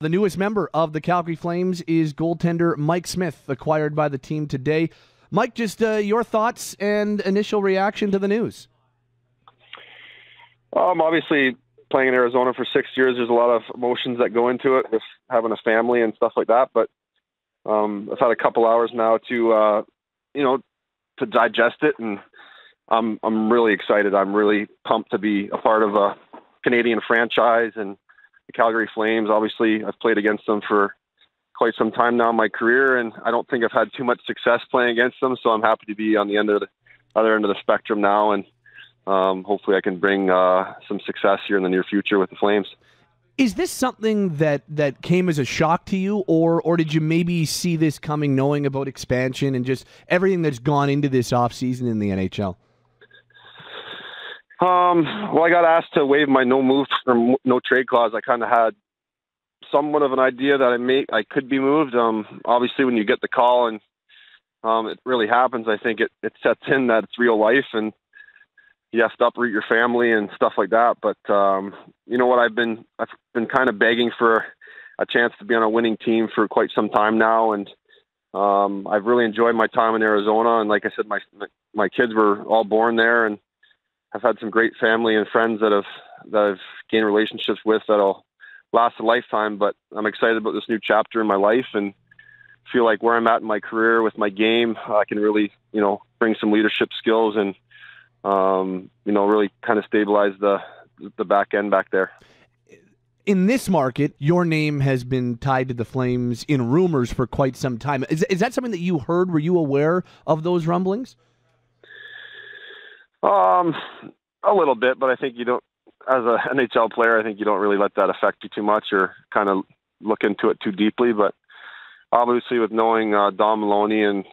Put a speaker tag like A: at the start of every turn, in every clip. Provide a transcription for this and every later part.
A: The newest member of the Calgary Flames is goaltender Mike Smith, acquired by the team today. Mike, just your thoughts and initial reaction to the news.
B: Obviously, playing in Arizona for 6 years, there's a lot of emotions that go into it with having a family and stuff like that. But I've had a couple hours now to digest it, and I'm really excited. I'm really pumped to be a part of a Canadian franchise and the Calgary Flames. Obviously, I've played against them for quite some time now in my career, and I don't think I've had too much success playing against them. So I'm happy to be on the other end of the spectrum now, and hopefully I can bring some success here in the near future with the Flames.
A: Is this something that came as a shock to you, or did you maybe see this coming, knowing about expansion and just everything that's gone into this offseason in the NHL?
B: Well, I got asked to waive my no trade clause. I kind of had somewhat of an idea that I could be moved. Obviously, when you get the call and it really happens, I think it sets in that it's real life and you have to uproot your family and stuff like that. But you know what? I've been kind of begging for a chance to be on a winning team for quite some time now, and I've really enjoyed my time in Arizona. And like I said, my kids were all born there, and I've had some great family and friends that I've gained relationships with that'll last a lifetime. But I'm excited about this new chapter in my life and feel like where I'm at in my career with my game, I can really, bring some leadership skills and, really kind of stabilize the back end back there.
A: In this market, your name has been tied to the Flames in rumors for quite some time. Is that something that you heard? Were you aware of those rumblings?
B: A little bit, but I think you don't, as an NHL player, I think you don't really let that affect you too much or kind of look into it too deeply. But obviously with knowing Don Maloney and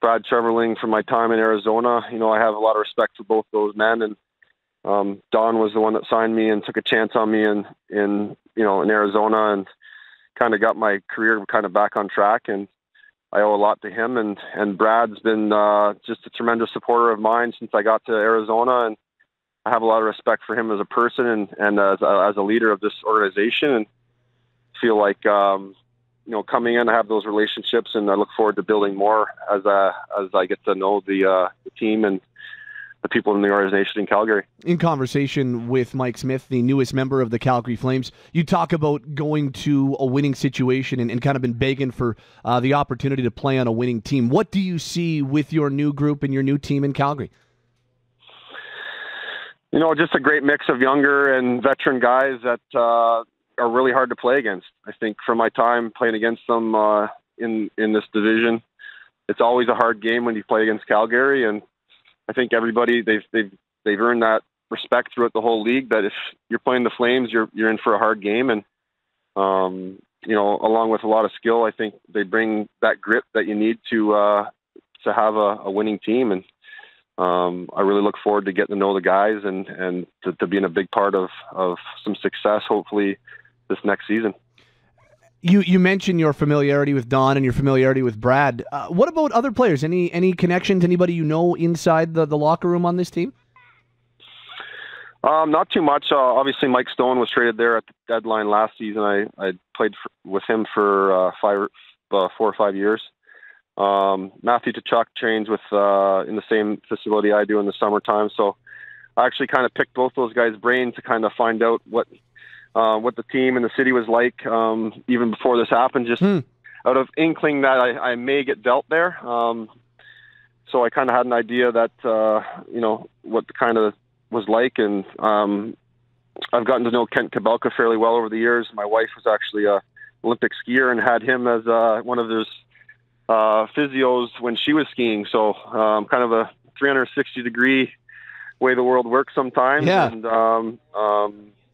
B: Brad Treverling from my time in Arizona, I have a lot of respect for both those men. And Don was the one that signed me and took a chance on me in Arizona and kind of got my career kind of back on track. And I owe a lot to him, and Brad's been just a tremendous supporter of mine since I got to Arizona, and I have a lot of respect for him as a person and as a leader of this organization, and feel like coming in, I have those relationships, and I look forward to building more as I get to know the team and the people in the organization in Calgary.
A: In conversation with Mike Smith, the newest member of the Calgary Flames, you talk about going to a winning situation and kind of been begging for the opportunity to play on a winning team. What do you see with your new group and your new team in Calgary?
B: Just a great mix of younger and veteran guys that are really hard to play against. I think from my time playing against them in this division, it's always a hard game when you play against Calgary, and I think everybody they've earned that respect throughout the whole league. That if you're playing the Flames, you're in for a hard game, and along with a lot of skill, I think they bring that grit that you need to have a winning team. And I really look forward to getting to know the guys and to being a big part of some success, hopefully this next season.
A: You mentioned your familiarity with Don and your familiarity with Brad. What about other players? Any connections? Anybody you know inside the locker room on this team?
B: Not too much. Obviously, Mike Stone was traded there at the deadline last season. I played with him for 4 or 5 years. Matthew Tkachuk trains with in the same facility I do in the summertime. So I actually kind of picked both those guys' brains to kind of find out what the team and the city was like even before this happened, just out of inkling that I may get dealt there. So I kind of had an idea that, what the kind of was like. And I've gotten to know Kent Kabelka fairly well over the years. My wife was actually an Olympic skier and had him as one of his physios when she was skiing. So kind of a 360-degree way the world works sometimes.
A: Yeah.
B: And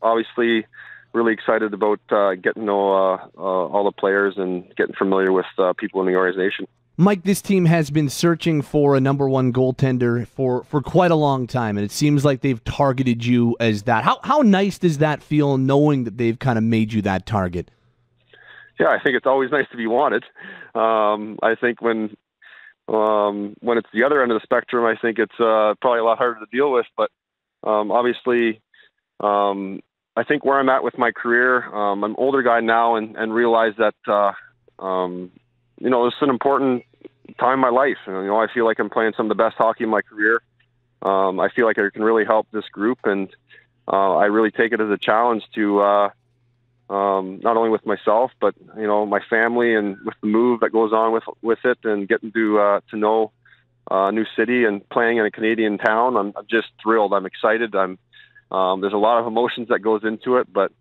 B: obviously really excited about getting to know all the players and getting familiar with people in the organization.
A: Mike, this team has been searching for a number one goaltender for quite a long time, and it seems like they've targeted you as that. How nice does that feel, knowing that they've kind of made you that target?
B: Yeah, I think it's always nice to be wanted. I think when it's the other end of the spectrum, I think it's probably a lot harder to deal with. But obviously, I think where I'm at with my career, I'm an older guy now, and realize that it's an important time in my life. I feel like I'm playing some of the best hockey in my career. I feel like I can really help this group, and I really take it as a challenge to not only with myself, but my family, and with the move that goes on with it, and getting to know a new city and playing in a Canadian town. I'm just thrilled. I'm excited. There's a lot of emotions that goes into it, but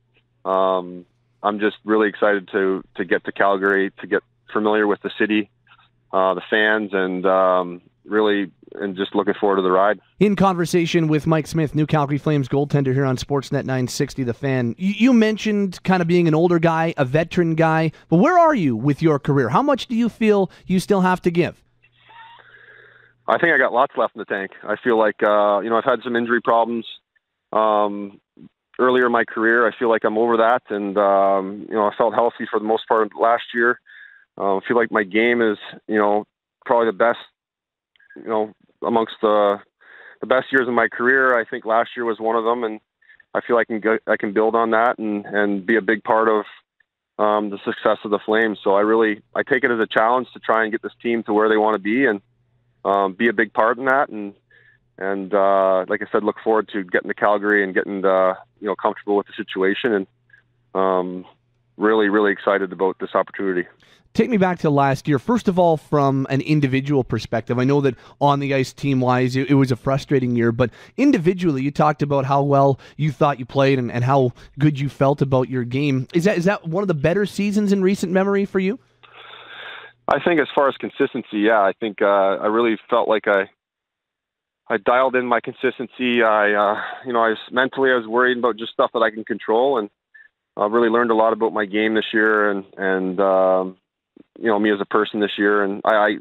B: I'm just really excited to get to Calgary, to get familiar with the city, the fans, and just looking forward to the ride.
A: In conversation with Mike Smith, new Calgary Flames goaltender here on Sportsnet 960 The Fan. You mentioned kind of being an older guy, a veteran guy, but where are you with your career? How much do you feel you still have to give?
B: I think I got lots left in the tank. I feel like, I've had some injury problems earlier in my career. I feel like I'm over that, and, I felt healthy for the most part last year. I feel like my game is, probably the best, amongst the best years of my career. I think last year was one of them, and I feel I can build on that and be a big part of the success of the Flames. So I take it as a challenge to try and get this team to where they want to be, and be a big part in that. And like I said, look forward to getting to Calgary and getting comfortable with the situation, and really, really excited about this opportunity.
A: Take me back to last year. First of all, from an individual perspective, I know that on the ice, team-wise, it was a frustrating year, but individually, you talked about how well you thought you played and how good you felt about your game. Is that one of the better seasons in recent memory for you?
B: I think as far as consistency, yeah. I think I really felt like I dialed in my consistency. I was worried about just stuff that I can control, and I really learned a lot about my game this year, and me as a person this year. And I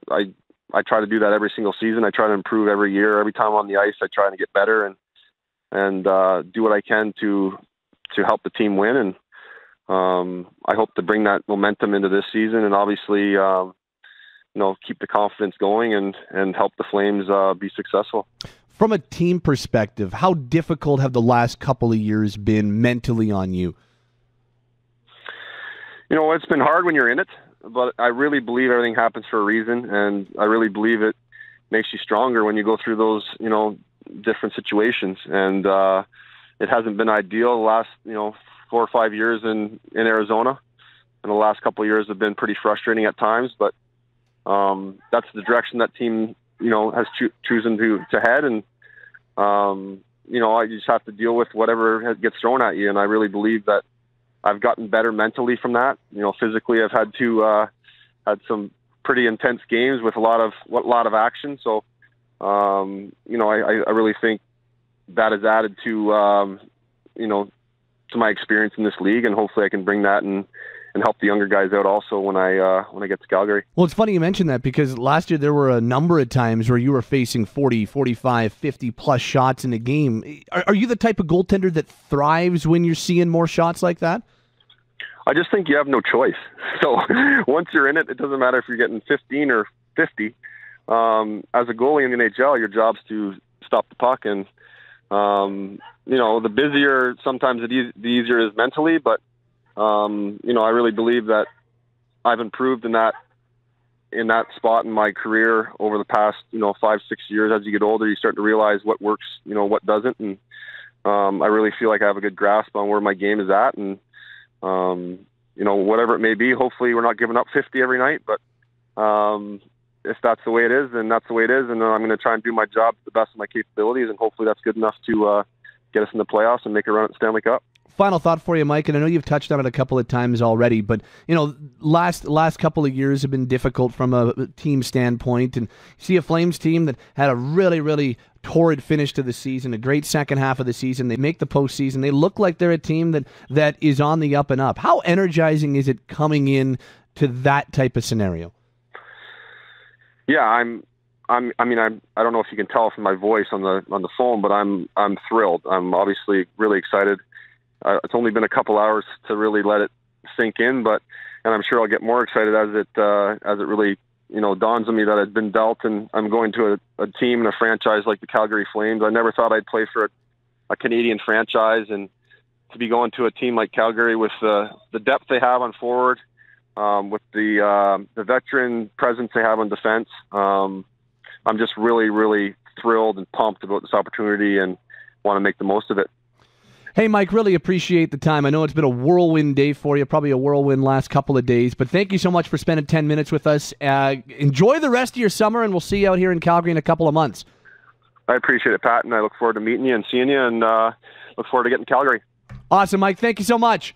B: try to do that every single season. I try to improve every year. Every time on the ice, I try to get better and do what I can to help the team win. And I hope to bring that momentum into this season, and obviously, keep the confidence going and help the Flames be successful.
A: From a team perspective, how difficult have the last couple of years been mentally on you?
B: It's been hard when you're in it, but I really believe everything happens for a reason, and I really believe it makes you stronger when you go through those, different situations. And it hasn't been ideal the last, 4 or 5 years in Arizona, and the last couple of years have been pretty frustrating at times, but that's the direction that team, has chosen to head. And, I just have to deal with whatever gets thrown at you. And I really believe that I've gotten better mentally from that. Physically, I've had some pretty intense games with a lot of action. So, I really think that has added to my experience in this league, and hopefully I can bring that and help the younger guys out also when I get to Calgary.
A: Well, it's funny you mentioned that, because last year there were a number of times where you were facing 40, 45, 50-plus shots in a game. Are you the type of goaltender that thrives when you're seeing more shots like that?
B: I just think you have no choice. So once you're in it, it doesn't matter if you're getting 15 or 50. As a goalie in the NHL, your job's to stop the puck. And, the busier, sometimes the easier it is mentally, but I really believe that I've improved in that spot in my career over the past, 5-6 years. As you get older, you start to realize what works, what doesn't. And I really feel like I have a good grasp on where my game is at. And, whatever it may be, hopefully we're not giving up 50 every night, but if that's the way it is, then that's the way it is. And I'm going to try and do my job to the best of my capabilities. And hopefully that's good enough to get us in the playoffs and make a run at the Stanley Cup.
A: Final thought for you, Mike, and I know you've touched on it a couple of times already, but last couple of years have been difficult from a team standpoint, and you see a Flames team that had a really, really torrid finish to the season, a great second half of the season. They make the postseason. They look like they're a team that is on the up and up. How energizing is it coming in to that type of scenario?
B: Yeah, I don't know if you can tell from my voice on the phone, but I'm thrilled. I'm obviously really excited. It's only been a couple hours to really let it sink in, and I'm sure I'll get more excited as it really dawns on me that I've been dealt, and I'm going to a team and a franchise like the Calgary Flames. I never thought I'd play for a Canadian franchise, and to be going to a team like Calgary with the depth they have on forward, with the veteran presence they have on defense. I'm just really, really thrilled and pumped about this opportunity and want to make the most of it.
A: Hey, Mike, really appreciate the time. I know it's been a whirlwind day for you, probably a whirlwind last couple of days, but thank you so much for spending 10 minutes with us. Enjoy the rest of your summer, and we'll see you out here in Calgary in a couple of months.
B: I appreciate it, Pat, and I look forward to meeting you and seeing you, and look forward to getting to Calgary.
A: Awesome, Mike. Thank you so much.